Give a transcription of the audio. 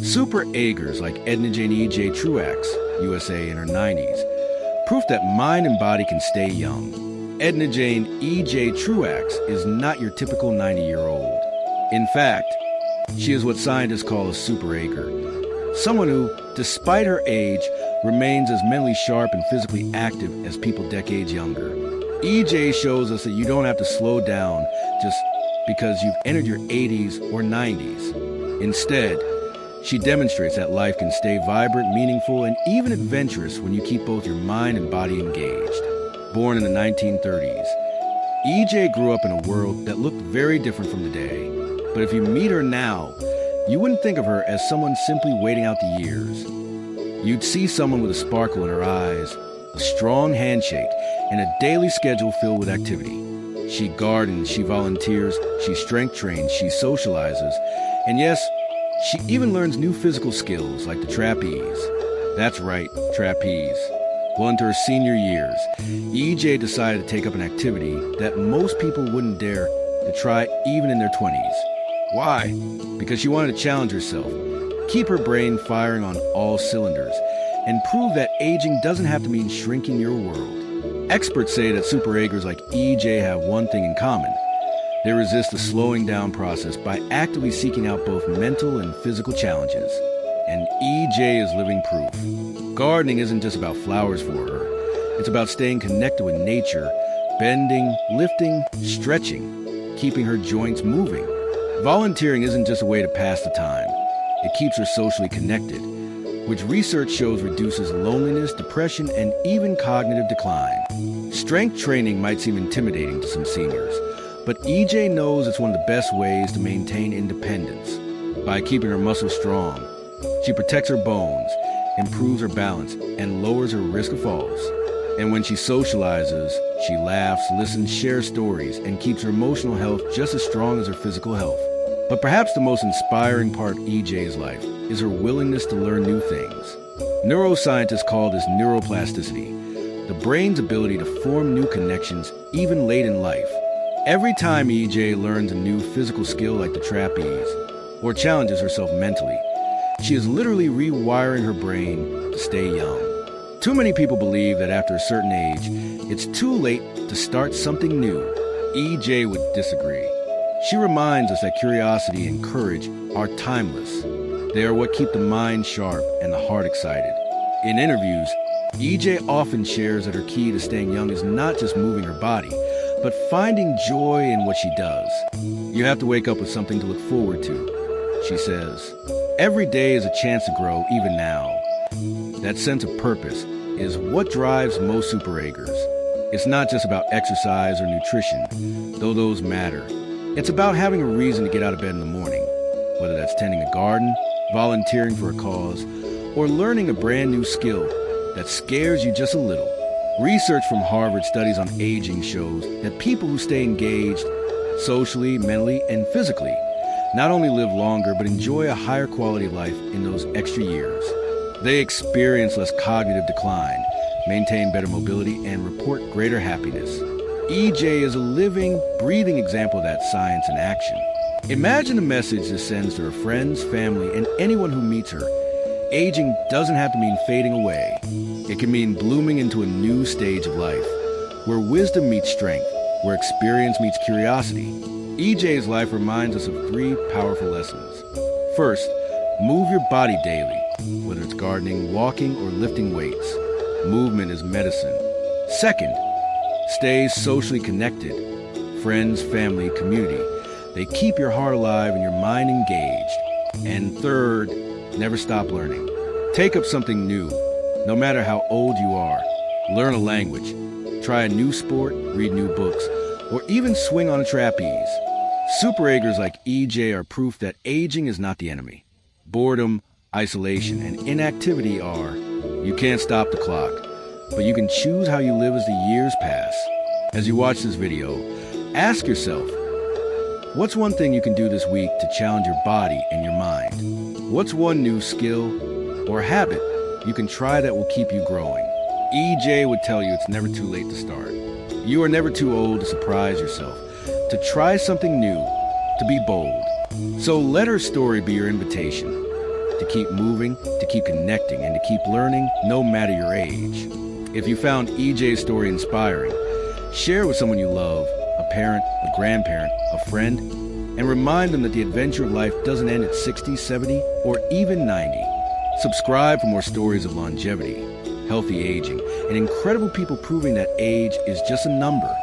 Super-Agers like Ednajane E.J. Truax, USA in her 90s, proof that mind and body can stay young. Ednajane E.J. Truax is not your typical 90-year-old. In fact, she is what scientists call a Super-Ager, someone who, despite her age, remains as mentally sharp and physically active as people decades younger. E.J. shows us that you don't have to slow down just because you've entered your 80s or 90s. Instead, she demonstrates that life can stay vibrant, meaningful, and even adventurous when you keep both your mind and body engaged. Born in the 1930s, E.J. grew up in a world that looked very different from today. But if you meet her now, you wouldn't think of her as someone simply waiting out the years. You'd see someone with a sparkle in her eyes, a strong handshake, and a daily schedule filled with activity. She gardens, she volunteers, she strength trains, she socializes, and yes, she even learns new physical skills like the trapeze. That's right, trapeze. Well, into her senior years, E.J. decided to take up an activity that most people wouldn't dare to try even in their 20s. Why? Because she wanted to challenge herself, keep her brain firing on all cylinders, and prove that aging doesn't have to mean shrinking your world. Experts say that Super-Agers like E.J. have one thing in common. They resist the slowing down process by actively seeking out both mental and physical challenges. And E.J. is living proof. Gardening isn't just about flowers for her. It's about staying connected with nature, bending, lifting, stretching, keeping her joints moving. Volunteering isn't just a way to pass the time. It keeps her socially connected, which research shows reduces loneliness, depression, and even cognitive decline. Strength training might seem intimidating to some seniors, but E.J. knows it's one of the best ways to maintain independence. By keeping her muscles strong, she protects her bones, improves her balance, and lowers her risk of falls. And when she socializes, she laughs, listens, shares stories, and keeps her emotional health just as strong as her physical health. But perhaps the most inspiring part of E.J.'s life is her willingness to learn new things. Neuroscientists call this neuroplasticity, the brain's ability to form new connections even late in life. Every time E.J. learns a new physical skill like the trapeze, or challenges herself mentally, she is literally rewiring her brain to stay young. Too many people believe that after a certain age, it's too late to start something new. E.J. would disagree. She reminds us that curiosity and courage are timeless. They are what keep the mind sharp and the heart excited. In interviews, E.J. often shares that her key to staying young is not just moving her body, but finding joy in what she does. You have to wake up with something to look forward to, she says. Every day is a chance to grow, even now. That sense of purpose is what drives most Super-Agers. It's not just about exercise or nutrition, though those matter. It's about having a reason to get out of bed in the morning, whether that's tending a garden, volunteering for a cause, or learning a brand new skill that scares you just a little. Research from Harvard studies on aging shows that people who stay engaged socially, mentally, and physically not only live longer but enjoy a higher quality of life in those extra years. They experience less cognitive decline, maintain better mobility, and report greater happiness. E.J. is a living, breathing example of that science in action. Imagine the message this sends to her friends, family, and anyone who meets her. Aging doesn't have to mean fading away. It can mean blooming into a new stage of life, where wisdom meets strength, where experience meets curiosity. E.J.'s life reminds us of three powerful lessons. First, move your body daily, whether it's gardening, walking, or lifting weights. Movement is medicine. Second, stay socially connected. Friends, family, community. They keep your heart alive and your mind engaged. And third, never stop learning. Take up something new, no matter how old you are. Learn a language. Try a new sport, read new books, or even swing on a trapeze. Super-Agers like E.J. are proof that aging is not the enemy. Boredom, isolation, and inactivity are. You can't stop the clock, but you can choose how you live as the years pass. As you watch this video, ask yourself, what's one thing you can do this week to challenge your body and your mind? What's one new skill or habit you can try that will keep you growing? E.J. would tell you it's never too late to start. You are never too old to surprise yourself, to try something new, to be bold. So let her story be your invitation. to keep moving, to keep connecting, and to keep learning no matter your age. If you found E.J's story inspiring, share it with someone you love, a parent, a grandparent, a friend, and remind them that the adventure of life doesn't end at 60, 70, or even 90. Subscribe for more stories of longevity, healthy aging, and incredible people proving that age is just a number.